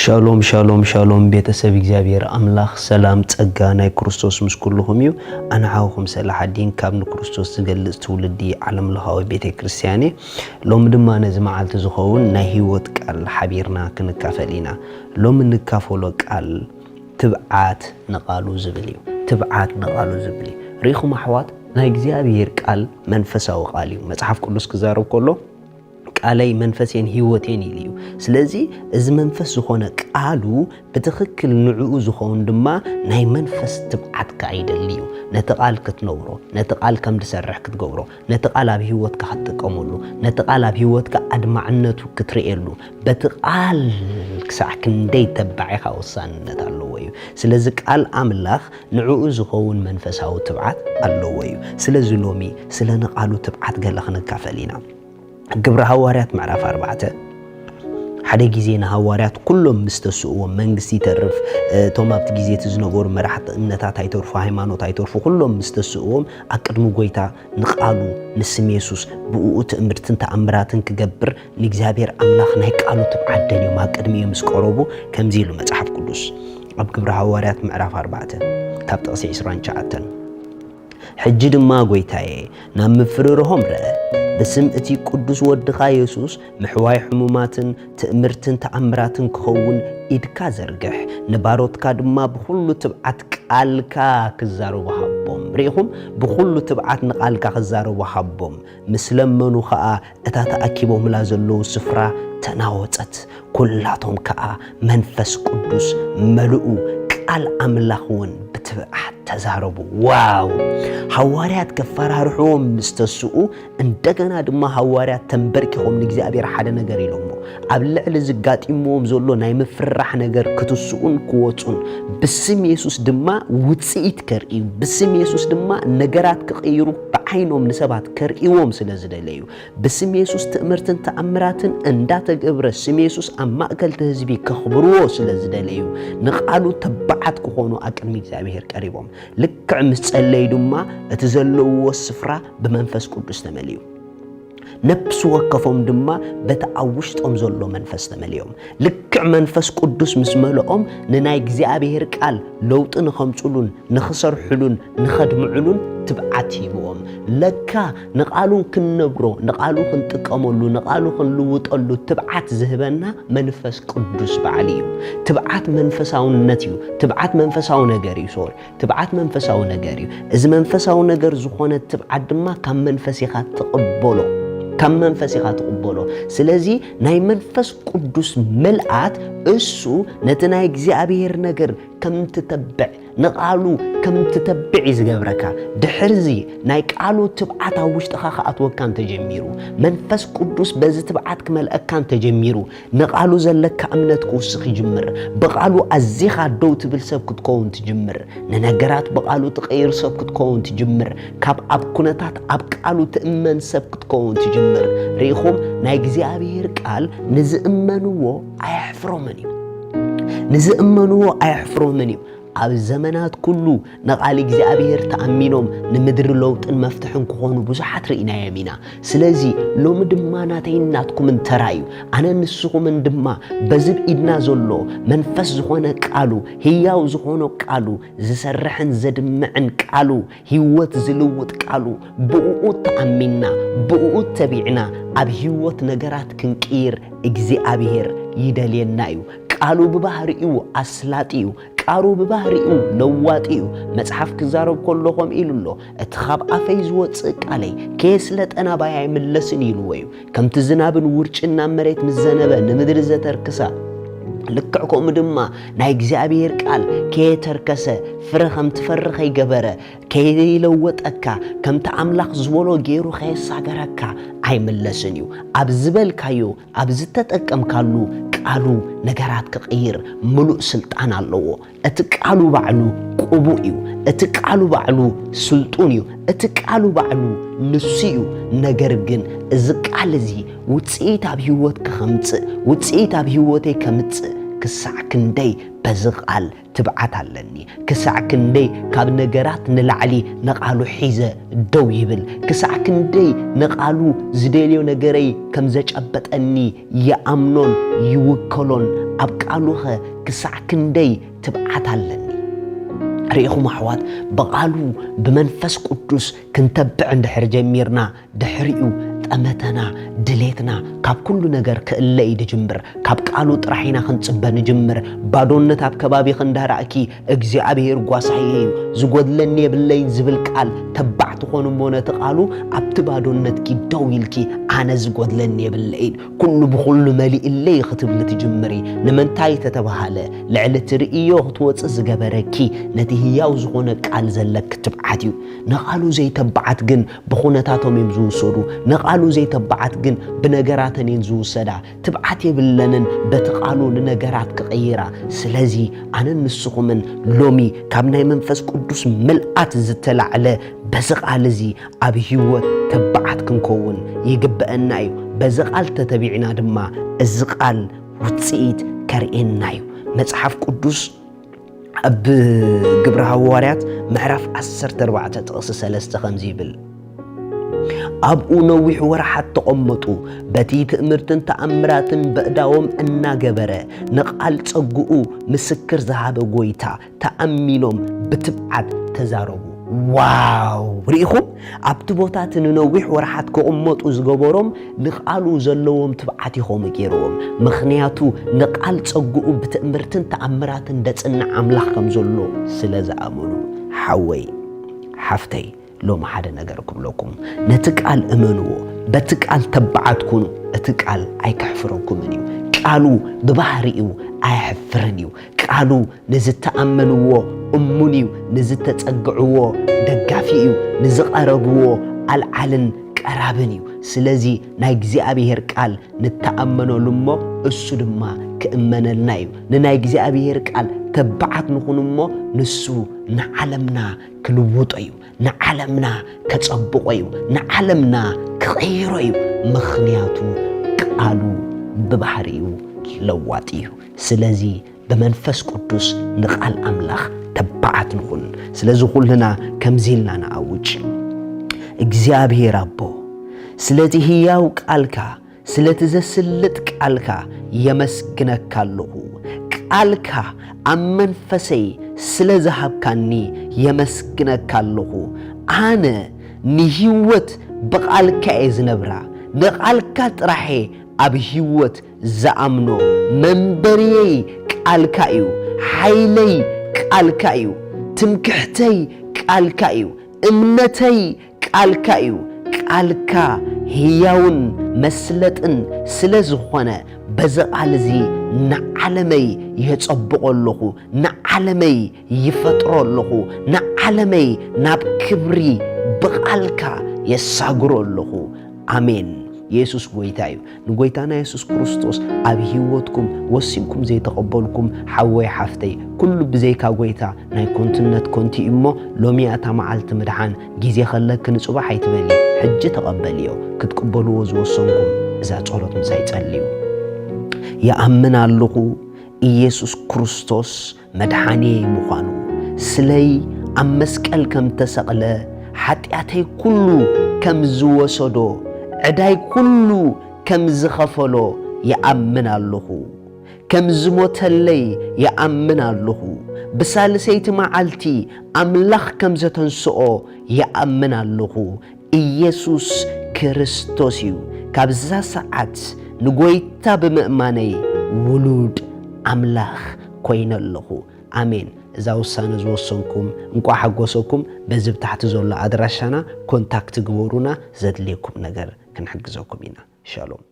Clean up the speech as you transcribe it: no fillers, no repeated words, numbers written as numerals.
ሻሎም ሻሎም ሻሎም ቤተሰብ እግዚአብሔር አምላኽ ሰላም ጸጋ ናይ ክርስቶስ ምስ ኩልኩም እዩ ኣንዓኹም ሰላሐዲን ካብ ንክርስቶስ ዝገልጽ ትውልዲ ዓለም ለኻዊ ቤተ ክርስቲያኔ ሎም ድማ ነዚ መዓልቲ ዝኸውን ናይ ህይወት ቃል ሓቢርና ክንካፈል ኢና ሎም ንካፈሎ ቃል ትብዓት ነቃሉ ዝብል እዩ ትብዓት ነቃሉ ዝብል ሪኹም ኣሕዋት ናይ እግዚአብሔር ቃል መንፈሳዊ ቃል እዩ መጽሐፍ ቅዱስ ክዛረብ ከሎ ቃለይ መንፈሴን ህይወቴን ይልዩ ስለዚህ እዚ መንፈስ ዝኾነ ቃሉ በትክክል ንዕኡ ዝኾን ድማ ናይ መንፈስ ትብዓት ካይደልዩ ነቲ ቃል ክትነብሮ ነቲ ቃል ከም ዝሰርሕ ክትገብሮ ነቲ ቃል ኣብ ህይወትካ ክትጥቀመሉ ነቲ ቃል ኣብ ህይወትካ ኣድማዕነቱ ክትርእየሉ በቲ ቃል ክሳዕ ክንደይ ተባዒኻ ውሳንነት ኣለዎ እዩ ስለዚ ቃል ኣምላኽ ንዕኡ ዝኾን መንፈሳዊ ትብዓት ኣለዎ እዩ ስለዚ ሎሚ ስለ ንቃሉ ትብዓት ገለ ክንካፈል ኢና ግብረ ሐዋርያት ምዕራፍ 4 ሓደ ጊዜ ንሐዋርያት ኩሎም ምስተስኡዎም መንግስቲ ተርፍ ቶማብት ጊዜ ዝነበሩ መራሕቲ እምነታት ኣይተርፉ ሃይማኖት ኣይተርፉ ኩሎም ምስተስኡዎም ኣቅድሙ ጎይታ ንቃሉ ንስም ኢየሱስ ብኡኡ ትእምርትን ተኣምራትን ክገብር ንእግዚአብሔር ኣምላኽ ናይ ቃሉ ትብዓት ደልዮም ኣቅድሚኦም ምስ ቀረቡ ከምዚ ኢሉ መጽሐፍ ቅዱስ ኣብ ግብረ ሐዋርያት ምዕራፍ 4 ካብ ጥቕሲ 29 ሕጂ ድማ ጎይታዬ ናብ ምፍርርሆም ረአ بسم اتي قدس ودخا يسوس محواي حموماتن تأمرتن تأمراتن كهون إدكا زرقح نباروتكا دما بخلو تبعت قالكا كزارو بحبهم ريخم بخلو تبعت نقالكا كزارو بحبهم مسلمنو خاء اتاتا اكيبهم لازلو سفرا تناوتت كلاتهم كاء منفس قدس ملؤو قال أملاخون بتبعت تزاربو واو حواريات كفرارحوم مستسؤو اندغنا دما حواريات تنبركهم لእግዚአብሔር ሓደ ነገር ኢሎሞ ኣብ ልዕሊ ዝጋጢሞም ዘሎ ናይ ምፍራሕ ነገር ክትስኡን ክወጹን ብስም ኢየሱስ ድማ ውጽኢት ከርኢ ብስም ኢየሱስ ድማ ነገራት ክቀይሩ بعينهم نسبات كرئيوم سلازدليو بسم يسوس تأمرتن تأمراتن እንዳተገብረ ስም ኢየሱስ ኣማእከል ተህዝቢ ከኽብርዎ ስለዝደለዩ ንቃሉ ተባዓት ክኾኑ ኣቅድሚ እግዚአብሔር ቀሪቦም ልክዕ ምስ ጸለዩ ድማ እቲ ዘለውዎ ስፍራ ብመንፈስ ቅዱስ ተመልዩ نفس وقفهم دما بتعوشتهم زلوا منفس تمليهم لكع منفس قدوس مسملهم نناي እግዚአብሔር ቃል لوط نخمصلون نخسر حلون نخدمعلون تبعتي بهم لكا نقالون كنبرو نقالو كنطقملو نقالو كنلوطلو تبعت زهبنا منفس قدوس بعليو تبعت منفساونتيو تبعت منفساو نغري سور تبعت منفساو نغري اذا منفساو نغر زخونه تبعت دما كم منفسيخا تقبلو كم منفسي تقبله سلازي ناي منفس قدوس ملأت اسو نتنا እግዚአብሔር ነገር كم تتبع نقالو كم تتبع زغبركا دحرزي ناي قالو تبعت وشتخا خاتوكان تجميرو منفس قدوس بز تبعت كملأكان تجميرو نقالو زلك امنت كوسخ يجمر بقالو ازيخا دو تبل سبك تكون تجمر ننغرات بقالو تغير سبك تكون تجمر كاب اب كنتات اب قالو تامن سبك تكون تجمر ريخوم ناي እግዚአብሔር ቃል ንዝእመንዎ አያፍሮምንዩ ንዝእመንዎ አያፍሮምንዩ ኣብ ዘመናት ኩሉ ነቃል እግዚአብሔር ተኣሚኖም ንምድር ለውጥን መፍትሕን ክኾኑ ብዙሓት ርኢና የሚና ስለዚ ሎም ድማ ናተይናትኩም እንተራዩ ኣነ ንስኹም ድማ በዝብ ኢድና ዘሎ መንፈስ ዝኾነ ቃሉ ህያው ዝኾነ ቃሉ ዝሰርሕን ዘድምዕን ቃሉ ህይወት ዝልውጥ ቃሉ ብኡኡ ተኣሚና ብኡኡ ተቢዕና ኣብ ህይወት ነገራት ክንቀይር እግዚአብሔር ይደልየና እዩ ቃሉ ብባህሪኡ ኣስላጢዩ ቃሩ ብባህሪኡ ለዋጢዩ መጽሐፍ ክዛረብ ከለኹም ኢሉሎ እቲ ካብ ኣፈይ ዝወፅእ ቃለይ ከስለጠና ባይ ኣይምለስን ኢሉወዩ ከምቲ ዝናብን ውርጭና መሬት ምዘነበ ንምድሪ ዘተርክሳ ልክዕኩም ድማ ናይ እግዚአብሔር ቃል ከየተርከሰ ፍረ ከም ትፈርኸ ይገበረ ከይለወጠካ ከምቲ ኣምላኽ ዝበሎ ገይሩ ከየሳገረካ ኣይምለስን እዩ ኣብ ዝበልካዮ ኣብ ዝተጠቀምካሉ ቃሉ ነገራት ክቀይር ሙሉእ ስልጣን ኣለዎ እቲ ቃሉ ባዕሉ ቁቡእ እዩ እቲ ቃሉ ባዕሉ ስልጡን እዩ እቲ ቃሉ ባዕሉ ንሱ እዩ ነገር ግን እዚ ቃል እዚ ውጽኢት ኣብ ህይወት ከምጽእ ውጽኢት ኣብ ህይወተይ ከምጽእ ክሳዕ ክንደይ በዚ ቃል ትብዓት ኣለኒ ክሳዕ ክንደይ ካብ ነገራት ንላዕሊ ነቃሉ ሒዘ ደው ይብል ክሳዕ ክንደይ ነቃሉ ዝደልዮ ነገረይ ከም ዘጨበጠኒ ይኣምኖን ይውከሎን أبقالوخ كسع كندي تبعت علني ريخم أحوات بقالو بمنفس قدوس كنتبع عند حرجة ميرنا دحريو أمتنا دليتنا كاب كل نجار كإلا يدجمر كاب قالو طرحينا خنصبه نجمر بادونت اب كبابي خندهراكي እግዚአብሔር ጓሳዬ ዝጎድለኒ ብለኝ ዝብል ቃል ተባዕት ኾኑ ሞነ ተቃሉ ኣብቲ ባዶነትኪ ደው ኢልኪ ኣነ ዝጎድለኒ ብለኝ ኩሉ ብኩሉ መሊእለይ ክትብል ትጅምሪ ንመንታይ ተተባሃለ ልዕሊ ትርእዮ ክትወጽእ ዝገበረኪ ነቲ ህያው ዝኾነ ቃል ዘለክ ትብዓትዩ ነቃሉ ዘይተባዓት ግን ብኹነታቶም ይምዝውሰዱ ነቃሉ ዘይተባዓት ግን ብነገራተን ይንዝውሰዳ ትብዓት ይብለንን በተቃሉ ንነገራት ከቀይራ ስለዚ ኣነ ንስኹምን ሎሚ ካብ ናይ መንፈስ ቅዱስ መልአት ዝተላዕለ በዝቃል እዚ ኣብ ህይወት ተባዓት ክንከውን ይግበአና እዩ በዝቃል ተተቢዕና ድማ እዚ ቃል ውጽኢት ከርኤና እዩ መጽሐፍ ቅዱስ ኣብ ግብረ ሐዋርያት ምዕራፍ 14 ጥቅስ 3 ከምዚ ይብል أبو نوح ورحت تقمطو بتي تأمرتن تأمراتن بقداوم إنا جبرة نقال تسقو مسكر ذهب قويتا تأمينهم بتبعد تزاربو واو ريخم أبتبوتات نوح ورحت كأمط أزجبرهم نقالو زلوهم تبعتهم كيروهم مخنياتو نقال تسقو بتأمرتن تأمراتن دتسن عملهم زلو سلازا أمنو حوي حفتي لو ما حدا نجركم لكم نتقال أمنو بتقال تبعتكم اتقال أي كحفركم منيو قالوا ببحريو أي حفرنيو قالوا نزت تأمنوا أمنيو نزت تتقعوا دقافيو نزق أربوا العلن قرابنيو سلازي نايجزي أبيهر قال نتأمنوا لما السدما كأمن النايو نايجزي أبيهر قال تبعت نخونمو نسو نعلمنا كلوطيو نعلمنا كتصبقيو نعلمنا كغيريو مخنياتو قالوا ببحريو لواتيو سلازي بمنفس قدوس نقال أملاخ تبعت نخون سلازي كلنا كمزيلنا نعوج እግዚአብሔር አቦ ስለዚህ ሕያው ቃልካ ስለተዘስልት ቃልካ የመስግነካለሁ ቃልካ አመንፈሰይ ስለዘሃብካኒ የመስግነካለሁ አነ ንህይወት በቃልካ ዝነብራ ነቃልካ ጥራሄ ኣብ ህይወት ዘአምኖ መንበሪይ ቃልካ እዩ ኃይለይ ቃልካ እዩ ትምክሕተይ ቃልካ እዩ እምነተይ ቃልካ እዩ ቃልካ ሕያውን መስለጥን ስለዝኾነ በዘቃልዚ ንዓለመይ ይጸብቆለኹ ንዓለመይ ይፈጥሮለኹ ንዓለመይ ናብ ክብሪ በቃልካ የሳግሮለኹ አሜን ኢየሱስ ጎይታዩ ንጎይታና ኢየሱስ ክርስቶስ ኣብ ህይወትኩም ወሲንኩም ዘይተቀበልኩም ሓወይ ሓፍተይ ኩሉ ብዘይካ ጎይታ ናይ ኮንትነት ኮንቲ እሞ ሎሚያታ መዓልቲ ምድሓን ጊዜ ከለክ ንጽባሕ ኣይትበሊ ሕጂ ተቀበልዮ ክትቀበልዎ ዝወሰንኩም እዛ ጸሎት ምሳይ ጸልዩ يأمن الله ኢየሱስ ክርስቶስ መድኃኔ ምዃኑ ስለይ ኣብ መስቀል ከም ተሰቕለ ኃጢአተይ ኩሉ ከም ዝወሰዶ ዕዳይ ኩሉ ከም ዝኸፈሎ يأمن الله ከም ዝሞተለይ يأمن الله بሳልሰይቲ መዓልቲ ኣምላኽ ከም ዘተንስኦ يأمن الله ኢየሱስ ክርስቶስ እዩ ካብዛ ሰዓት ንጎይታ ብምእማነይ ውሉድ ኣምላኽ ኮይነለኹ አሜን እዛ ውሳነ ዝወሰንኩም እንኳ ሓጎሰኩም በዝብ ታሕቲ ዘሎ ኣድራሻና ኮንታክት ግበሩና ዘድልየኩም ነገር ክንሕግዘኩም ኢና ሻሎም